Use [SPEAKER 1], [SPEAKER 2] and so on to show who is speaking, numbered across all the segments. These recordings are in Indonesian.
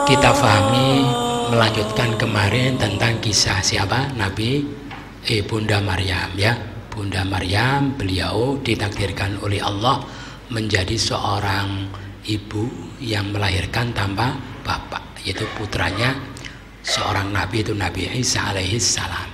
[SPEAKER 1] kita fahami, melanjutkan kemarin tentang kisah siapa? Bunda Maryam ya. Bunda Maryam, beliau ditakdirkan oleh Allah menjadi seorang ibu yang melahirkan tanpa bapak, yaitu putranya seorang nabi, itu Nabi Isa alaihi salam.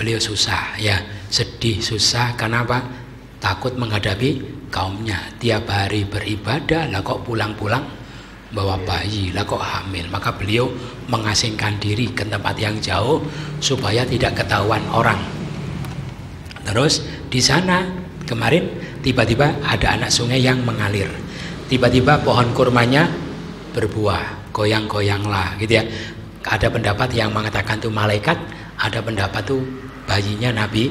[SPEAKER 1] Beliau susah ya, sedih, susah, kenapa? Takut menghadapi kaumnya, tiap hari beribadah, lah kok pulang-pulang bawa bayi, lah kok hamil. Maka beliau mengasingkan diri ke tempat yang jauh supaya tidak ketahuan orang. Terus di sana kemarin tiba-tiba ada anak sungai yang mengalir. Tiba-tiba pohon kurmanya berbuah, goyang-goyanglah gitu ya. Ada pendapat yang mengatakan itu malaikat, ada pendapat itu bayinya Nabi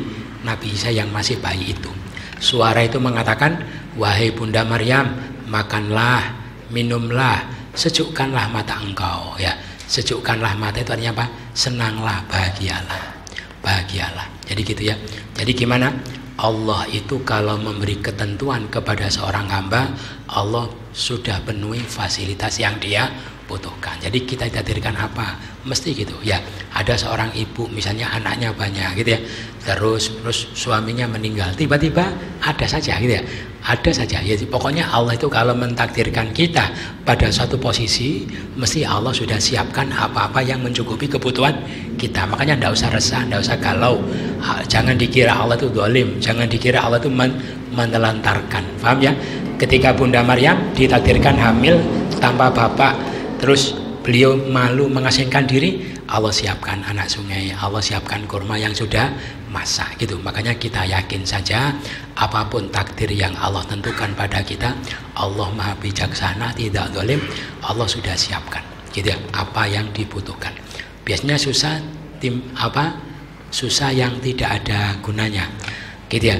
[SPEAKER 1] Isa yang masih bayi itu. Suara itu mengatakan, wahai Bunda Maryam, makanlah, minumlah, sejukkanlah mata engkau ya. Sejukkanlah mata itu artinya apa? Senanglah, bahagialah. Bahagialah. Jadi gitu ya. Jadi gimana? Allah itu kalau memberi ketentuan kepada seorang hamba, Allah sudah penuhi fasilitas yang dia butuhkan. Jadi kita ditakdirkan apa? Mesti gitu ya. Ada seorang ibu misalnya anaknya banyak gitu ya. Terus suaminya meninggal. Tiba-tiba ada saja gitu ya. Ada saja ya. Pokoknya Allah itu kalau mentakdirkan kita pada suatu posisi, mesti Allah sudah siapkan apa-apa yang mencukupi kebutuhan kita. Makanya tidak usah resah, tidak usah galau. Jangan dikira Allah itu zalim, jangan dikira Allah itu menelantarkan. Paham ya? Ketika Bunda Maryam ditakdirkan hamil tanpa bapak, terus beliau malu mengasingkan diri, Allah siapkan anak sungai, Allah siapkan kurma yang sudah masak gitu. Makanya kita yakin saja apapun takdir yang Allah tentukan pada kita, Allah Maha Bijaksana, tidak zalim, Allah sudah siapkan gitu ya, apa yang dibutuhkan. Biasanya susah susah yang tidak ada gunanya gitu ya.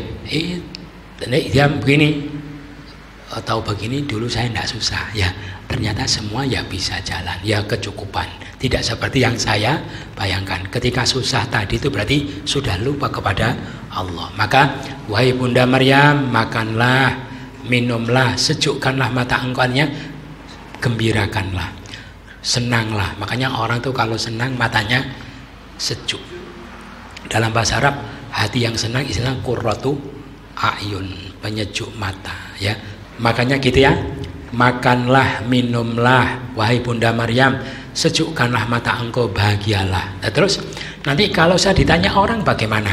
[SPEAKER 1] Dia begini atau begini, dulu saya tidak susah ya, ternyata semua ya bisa jalan ya, kecukupan, tidak seperti yang saya bayangkan. Ketika susah tadi itu berarti sudah lupa kepada Allah. Maka wahai Bunda Maryam, makanlah, minumlah, sejukkanlah mata engkaunya, gembirakanlah, senanglah. Makanya orang tuh kalau senang matanya sejuk. Dalam bahasa Arab, hati yang senang istilah qurratu a'yun, penyejuk mata ya. Makanya gitu ya, makanlah, minumlah, wahai Bunda Maryam, sejukkanlah mata engkau, bahagialah. Nah, terus nanti kalau saya ditanya orang bagaimana?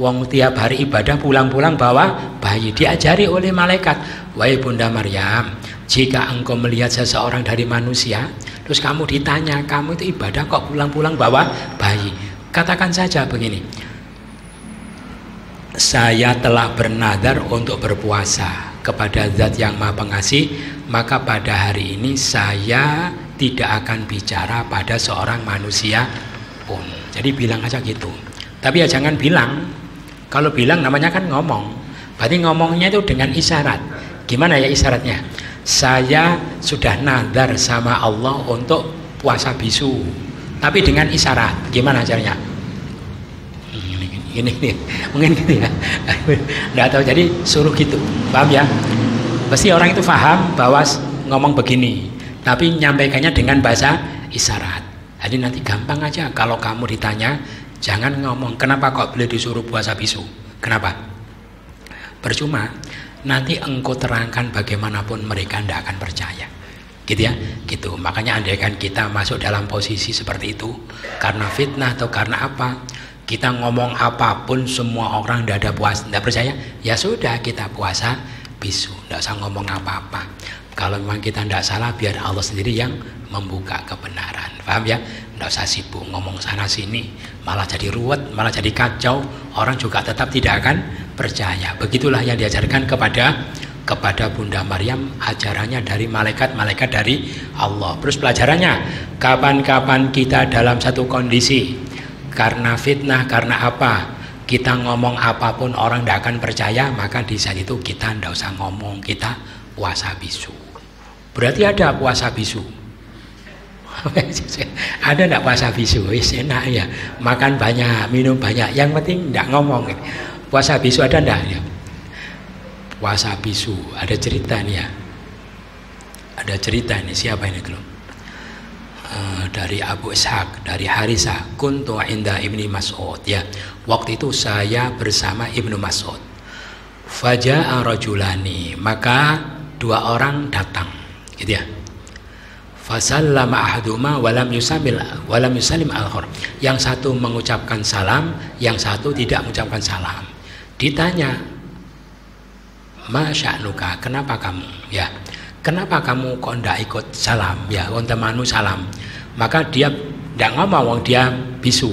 [SPEAKER 1] Wong tiap hari ibadah pulang-pulang bawa bayi, diajari oleh malaikat, wahai Bunda Maryam, jika engkau melihat seseorang dari manusia, terus kamu ditanya, kamu itu ibadah kok pulang-pulang bawa bayi, katakan saja begini, saya telah bernadar untuk berpuasa kepada Zat yang Maha Pengasih, maka pada hari ini saya tidak akan bicara pada seorang manusia pun. Jadi bilang aja gitu. Tapi ya jangan bilang. Kalau bilang namanya kan ngomong. Berarti ngomongnya itu dengan isyarat. Gimana ya isyaratnya? Saya sudah nadar sama Allah untuk puasa bisu. Tapi dengan isyarat. Gimana caranya? Ini mungkin gitu ya. Nggak tahu, jadi suruh gitu, paham ya? Pasti orang itu paham bahwa ngomong begini, tapi nyampaikannya dengan bahasa isyarat. Jadi nanti gampang aja kalau kamu ditanya, jangan ngomong kenapa kok beliau disuruh puasa bisu. Kenapa? Percuma, nanti engkau terangkan bagaimanapun mereka tidak akan percaya. Gitu ya, gitu. Makanya andaikan kita masuk dalam posisi seperti itu karena fitnah atau karena apa, kita ngomong apapun semua orang tidak ada puasa, tidak percaya, ya sudah kita puasa bisu, tidak usah ngomong apa-apa. Kalau memang kita tidak salah, biar Allah sendiri yang membuka kebenaran, paham ya? Tidak usah sibuk ngomong sana sini, malah jadi ruwet, malah jadi kacau, orang juga tetap tidak akan percaya. Begitulah yang diajarkan kepada Bunda Maryam, ajarannya dari malaikat dari Allah. Terus pelajarannya, kapan-kapan kita dalam satu kondisi karena fitnah, karena apa, kita ngomong apapun orang tidak akan percaya, maka di saat itu kita tidak usah ngomong, kita puasa bisu. Berarti ada puasa bisu? Ada tidak puasa bisu? Enak ya, makan banyak, minum banyak, yang penting tidak ngomong. Puasa bisu ada tidak ya? Puasa bisu ada cerita nih ya, ada cerita nih, siapa ini dulu? dari Abu Ishaq, dari Harisah, kuntu inda Ibni Mas'ud, ya. Waktu itu saya bersama Ibnu Mas'ud. Faja'a rajulani, maka dua orang datang, gitu ya. Fasallama ahaduma walam yusalim al-akhar. Yang satu mengucapkan salam, yang satu tidak mengucapkan salam. Ditanya, "Ma sya'nuka? Kenapa kamu?" Ya. Kenapa kamu kok ndak ikut salam? Ya, temanmu salam. Maka dia ndak ngomong, dia bisu.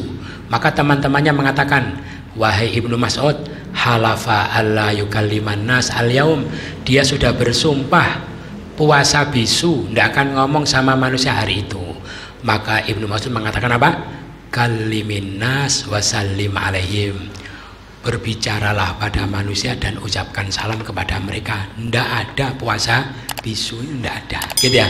[SPEAKER 1] Maka teman-temannya mengatakan, "Wahai Ibnu Mas'ud, halafa alla yukalliman nas al-yaum." Dia sudah bersumpah puasa bisu, ndak akan ngomong sama manusia hari itu. Maka Ibnu Mas'ud mengatakan apa? Kallimin nas wasallim alaihim. Berbicaralah pada manusia dan ucapkan salam kepada mereka. Ndak ada puasa bisu, ndak ada, gitu ya.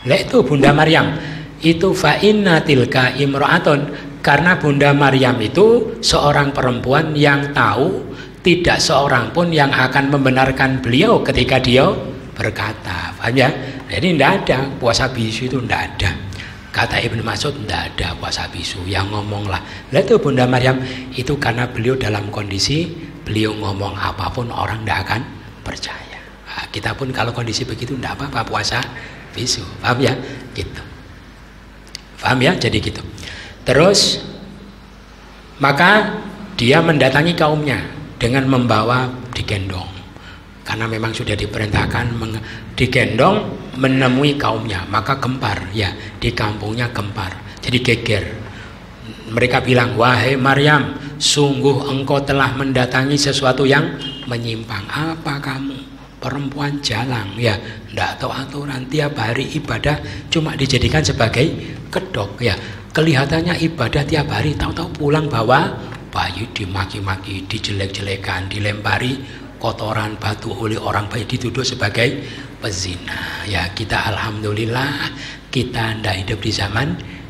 [SPEAKER 1] Itu Bunda Maryam itu fa inna tilka imra'atun, karena Bunda Maryam itu seorang perempuan yang tahu tidak seorang pun yang akan membenarkan beliau ketika dia berkata, paham ya? Jadi ndak ada puasa bisu, itu ndak ada. Kata Ibnu Mas'ud, ndak ada puasa bisu, yang ngomonglah. Itu Bunda Maryam itu karena beliau dalam kondisi beliau ngomong apapun orang ndak akan percaya. Nah, kita pun kalau kondisi begitu ndak apa-apa puasa bisu, paham ya? Gitu. Paham ya? Jadi gitu. Terus maka dia mendatangi kaumnya dengan membawa digendong. Karena memang sudah diperintahkan digendong menemui kaumnya, maka gempar, ya, di kampungnya gempar, jadi geger. Mereka bilang, "Wahai Maryam, sungguh engkau telah mendatangi sesuatu yang menyimpang. Apa kamu? Perempuan jalang, ya, ndak tahu aturan, tiap hari ibadah cuma dijadikan sebagai kedok, ya. Kelihatannya ibadah tiap hari, tahu-tahu pulang bawa bayi, dimaki-maki, dijelek-jelekan, dilempari kotoran batu oleh orang baik, dituduh sebagai pezina. Ya, kita alhamdulillah kita tidak hidup di zaman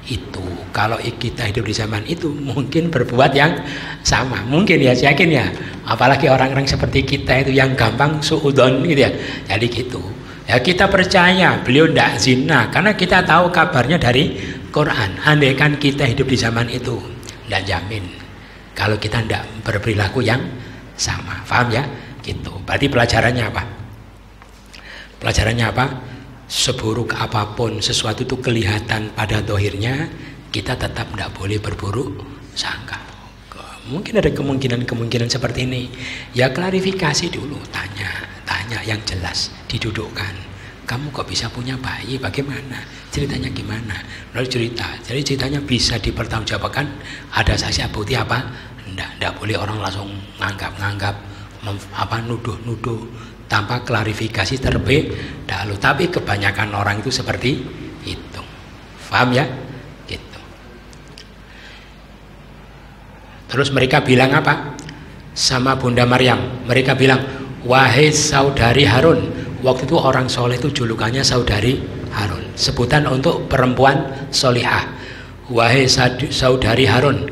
[SPEAKER 1] itu. Kalau kita hidup di zaman itu mungkin berbuat yang sama, mungkin ya, saya yakin ya. Apalagi orang-orang seperti kita itu yang gampang suudon, gitu ya. Jadi gitu. Ya, kita percaya beliau tidak zina karena kita tahu kabarnya dari Quran. Andaikan kita hidup di zaman itu, tidak jamin kalau kita tidak berperilaku yang sama. Paham ya? Gitu. Berarti pelajarannya apa? Pelajarannya apa? Seburuk apapun sesuatu itu kelihatan pada dohirnya, kita tetap tidak boleh berburuk sangka. Mungkin ada kemungkinan seperti ini. Ya klarifikasi dulu, tanya yang jelas, didudukkan. Kamu kok bisa punya bayi? Bagaimana? Ceritanya gimana? Lalu cerita. Jadi ceritanya bisa dipertanggungjawabkan. Ada saksi bukti apa? Tidak boleh orang langsung nganggap nuduh-nuduh tanpa klarifikasi terlebih dahulu. Tapi kebanyakan orang itu seperti itu. Paham ya? Gitu. Terus mereka bilang apa? Sama Bunda Maryam. Mereka bilang, "Wahai saudari Harun." Waktu itu orang soleh itu julukannya saudari Harun. Sebutan untuk perempuan solihah. "Wahai saudari Harun,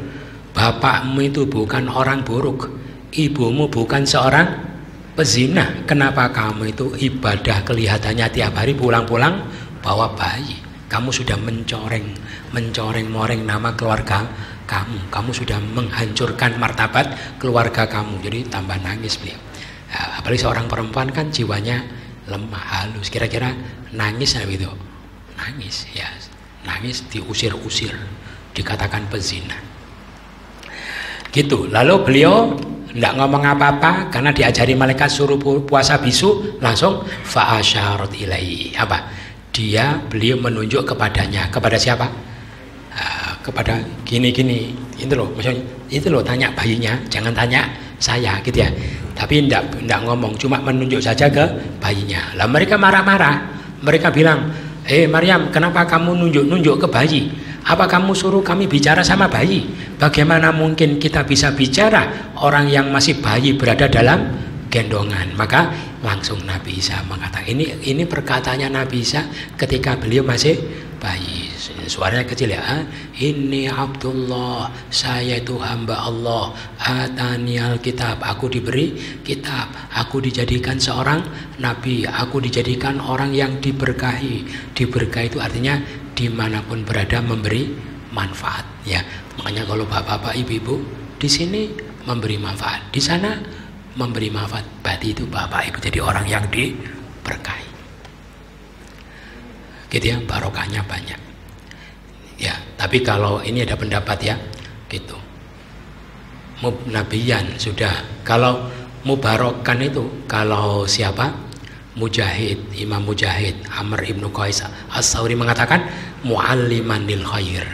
[SPEAKER 1] bapakmu itu bukan orang buruk. Ibumu bukan seorang pezina. Kenapa kamu itu ibadah kelihatannya tiap hari pulang-pulang bawa bayi? Kamu sudah mencoreng-moreng nama keluarga kamu. Kamu sudah menghancurkan martabat keluarga kamu." Jadi tambah nangis beliau. Nah, apalagi seorang perempuan kan jiwanya lemah, halus. Kira-kira nangis gitu. Nangis, ya. Nangis diusir-usir, dikatakan pezina. Gitu. Lalu beliau tidak ngomong apa-apa karena diajari malaikat suruh puasa bisu, langsung fa'asyarat ilaihi. Apa? Beliau menunjuk kepadanya. Kepada siapa? Kepada gini-gini. Itu loh, maksudnya itu loh, tanya bayinya, jangan tanya saya, gitu ya. Tapi tidak ngomong, cuma menunjuk saja ke bayinya. Lah mereka marah-marah. Mereka bilang, Maryam, kenapa kamu nunjuk-nunjuk ke bayi? Apa kamu suruh kami bicara sama bayi? Bagaimana mungkin kita bisa bicara orang yang masih bayi berada dalam gendongan? Maka langsung Nabi Isa mengatakan, ini perkataannya Nabi Isa ketika beliau masih bayi. Suaranya kecil ya. "Ini Abdullah, saya itu hamba Allah. Atanial kitab, aku diberi kitab. Aku dijadikan seorang nabi. Aku dijadikan orang yang diberkahi." Diberkahi itu artinya dimanapun berada memberi manfaat ya. Makanya kalau bapak-bapak, ibu-ibu di sini memberi manfaat, di sana memberi manfaat, berarti itu bapak ibu jadi orang yang diberkahi. Gitu ya, barokahnya banyak. Ya, tapi kalau ini ada pendapat ya, gitu. Nabiyan sudah. Kalau mubarokan itu, kalau siapa? Mujahid, Imam Mujahid, Amr ibnu Qais As-Sauri mengatakan mu'alliman lil khair.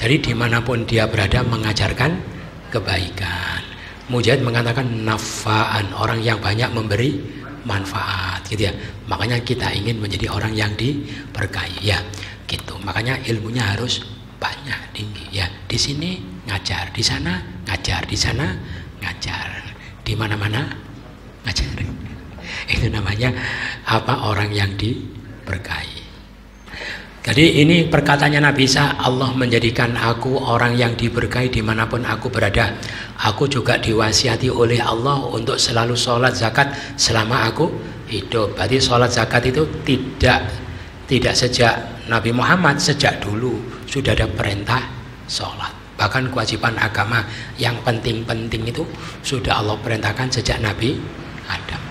[SPEAKER 1] Jadi dimanapun dia berada mengajarkan kebaikan. Mujahid mengatakan nafa'an, orang yang banyak memberi manfaat, gitu ya. Makanya kita ingin menjadi orang yang diberkahi ya, gitu. Makanya ilmunya harus banyak, tinggi ya. Di sini ngajar, di sana ngajar, di sana ngajar, di mana-mana ngajar. Itu namanya apa? Orang yang diberkahi. Jadi ini perkataannya Nabi Isa, Allah menjadikan aku orang yang diberkahi dimanapun aku berada. Aku juga diwasiati oleh Allah untuk selalu sholat zakat selama aku hidup. Berarti sholat zakat itu tidak sejak Nabi Muhammad, sejak dulu sudah ada perintah sholat. Bahkan kewajiban agama yang penting-penting itu sudah Allah perintahkan sejak Nabi Adam.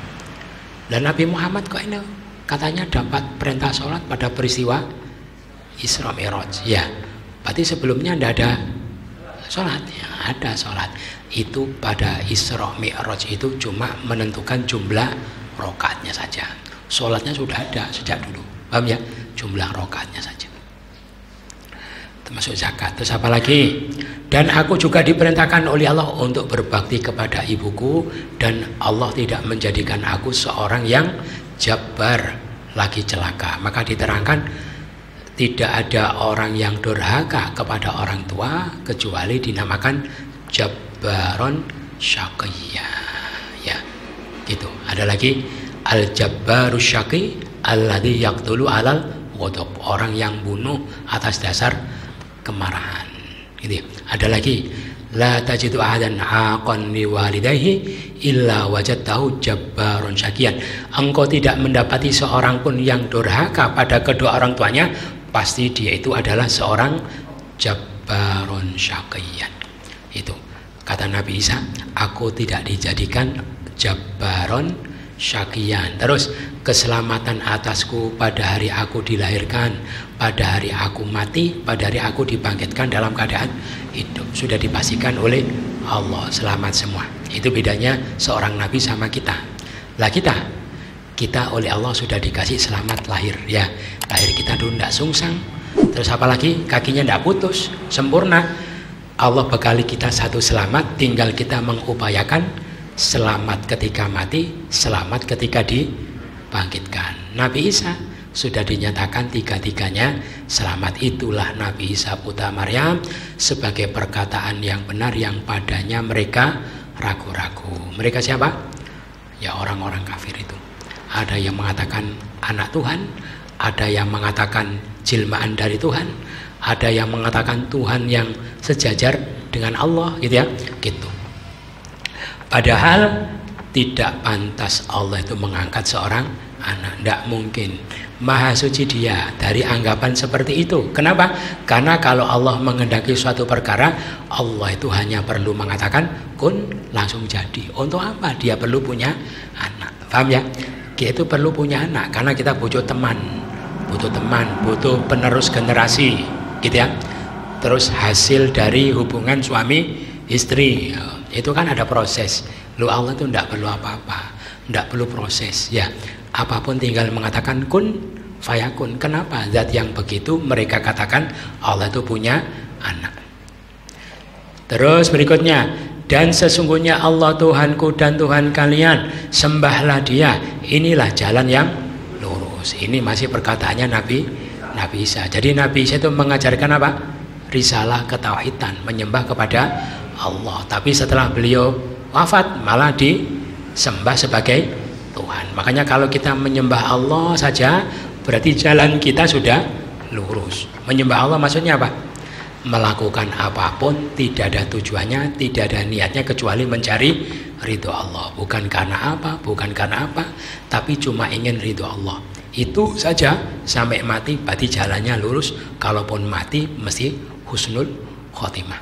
[SPEAKER 1] Dan Nabi Muhammad kok ini katanya dapat perintah sholat pada peristiwa Isra Mi'raj. Ya, berarti sebelumnya tidak ada sholat. Ya, ada sholat. Itu pada Isra Mi'raj itu cuma menentukan jumlah rakaatnya saja. Sholatnya sudah ada sejak dulu. Paham ya? Jumlah rakaatnya saja. Termasuk zakat. Terus apa lagi? Dan aku juga diperintahkan oleh Allah untuk berbakti kepada ibuku, dan Allah tidak menjadikan aku seorang yang jabbar lagi celaka. Maka diterangkan tidak ada orang yang durhaka kepada orang tua kecuali dinamakan jabbaron syaqiyya. Ya, gitu. Ada lagi al-jabbarus syaqi alladzi yaqtulu alal ghadab, orang yang bunuh atas dasar kemarahan. Gitu. Ada lagi la tajidu ahadan aqan liwalidayhi illa wajadtahu jabbaron syaqiyan. Engkau tidak mendapati seorang pun yang durhaka pada kedua orang tuanya, pasti dia itu adalah seorang jabbaron syaqiyan. Itu kata Nabi Isa, aku tidak dijadikan jabbaron syaqiyan. Terus keselamatan atasku pada hari aku dilahirkan, pada hari aku mati, pada hari aku dibangkitkan dalam keadaan hidup. Sudah dipastikan oleh Allah, selamat semua. Itu bedanya seorang nabi sama kita. Lah kita oleh Allah sudah dikasih selamat lahir ya. Lahir kita dulu tidak sungsang. Terus apalagi kakinya tidak putus, sempurna. Allah bekali kita satu selamat, tinggal kita mengupayakan selamat ketika mati, selamat ketika dibangkitkan. Nabi Isa sudah dinyatakan tiga-tiganya selamat. Itulah Nabi Isa putra Maryam sebagai perkataan yang benar yang padanya mereka ragu-ragu. Mereka siapa? Ya orang-orang kafir itu. Ada yang mengatakan anak Tuhan, ada yang mengatakan jelmaan dari Tuhan, ada yang mengatakan Tuhan yang sejajar dengan Allah, gitu ya, gitu. Padahal tidak pantas Allah itu mengangkat seorang anak, tidak mungkin. Maha suci dia dari anggapan seperti itu. Kenapa? Karena kalau Allah menghendaki suatu perkara, Allah itu hanya perlu mengatakan kun, langsung jadi. Untuk apa dia perlu punya anak? Paham ya? Dia itu perlu punya anak karena kita butuh teman, butuh penerus generasi, gitu ya. Terus hasil dari hubungan suami istri itu kan ada proses. Lu Allah itu tidak perlu apa-apa, tidak perlu proses ya. Apapun tinggal mengatakan kun fayakun. Kenapa? Zat yang begitu mereka katakan Allah itu punya anak. Terus berikutnya, dan sesungguhnya Allah Tuhanku dan Tuhan kalian, sembahlah dia, inilah jalan yang lurus. Ini masih perkataannya Nabi Isa. Jadi Nabi Isa itu mengajarkan apa? Risalah ketauhidan, menyembah kepada Allah. Tapi setelah beliau wafat malah disembah sebagai Tuhan. Makanya kalau kita menyembah Allah saja berarti jalan kita sudah lurus. Menyembah Allah maksudnya apa? Melakukan apapun tidak ada tujuannya, tidak ada niatnya kecuali mencari ridho Allah. Bukan karena apa, tapi cuma ingin ridho Allah. Itu saja sampai mati, berarti jalannya lurus. Kalaupun mati mesti husnul khotimah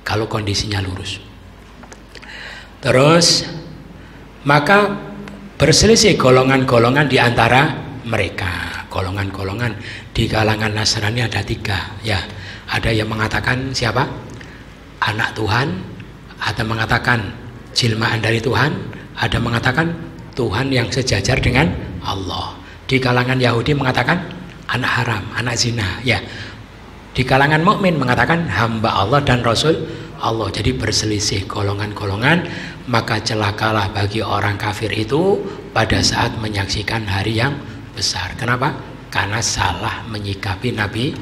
[SPEAKER 1] kalau kondisinya lurus. Terus maka berselisih golongan-golongan di antara mereka. Golongan-golongan di kalangan Nasrani ada 3 ya. Ada yang mengatakan siapa? Anak Tuhan, ada mengatakan jelmaan dari Tuhan, ada mengatakan Tuhan yang sejajar dengan Allah. Di kalangan Yahudi mengatakan anak haram, anak zina ya. Di kalangan mukmin mengatakan hamba Allah dan Rasul Allah. Jadi berselisih golongan-golongan, maka celakalah bagi orang kafir itu pada saat menyaksikan hari yang besar. Kenapa? Karena salah menyikapi Nabi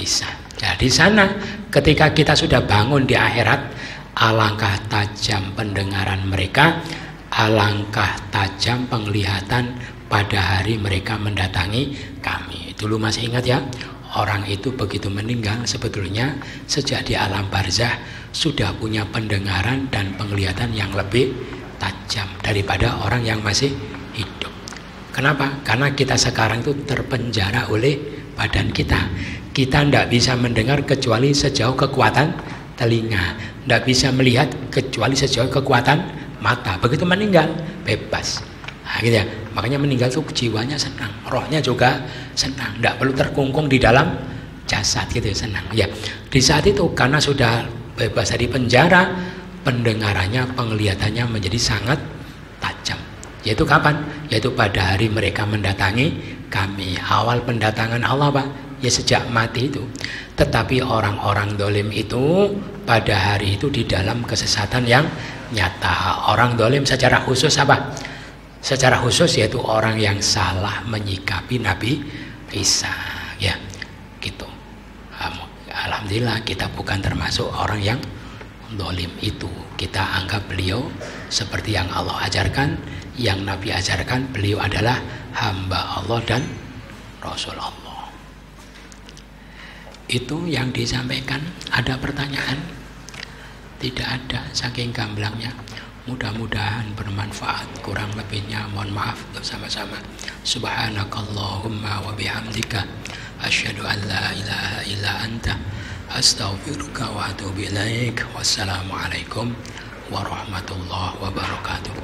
[SPEAKER 1] Isa. Jadi sana ketika kita sudah bangun di akhirat, alangkah tajam pendengaran mereka, alangkah tajam penglihatan pada hari mereka mendatangi kami. Dulu masih ingat ya, orang itu begitu meninggal sebetulnya sejak di alam barzah sudah punya pendengaran dan penglihatan yang lebih tajam daripada orang yang masih hidup. Kenapa? Karena kita sekarang itu terpenjara oleh badan kita. Kita tidak bisa mendengar kecuali sejauh kekuatan telinga, tidak bisa melihat kecuali sejauh kekuatan mata. Begitu meninggal bebas. Nah, gitu ya. Makanya meninggal itu jiwanya senang, rohnya juga senang, tidak perlu terkungkung di dalam jasad gitu ya, senang. Ya, di saat itu karena sudah bebas dari penjara, pendengarannya, penglihatannya menjadi sangat tajam. Yaitu kapan? Yaitu pada hari mereka mendatangi kami. Awal pendatangan Allah Pak, ya sejak mati itu. Tetapi orang-orang dolim itu pada hari itu di dalam kesesatan yang nyata. Orang dolim secara khusus apa? Secara khusus yaitu orang yang salah menyikapi Nabi Isa ya gitu. Alhamdulillah kita bukan termasuk orang yang dolim itu. Kita anggap beliau seperti yang Allah ajarkan, yang Nabi ajarkan. Beliau adalah hamba Allah dan Rasul Allah. Itu yang disampaikan. Ada pertanyaan? Tidak ada, saking gamblangnya. Mudah-mudahan bermanfaat. Kurang lebihnya mohon maaf bersama-sama. Subhanakallahumma wa bihamdika asyhadu an la ilaha illa anta astaghfiruka wa atubu ilaik. Wassalamualaikum warahmatullahi wabarakatuh.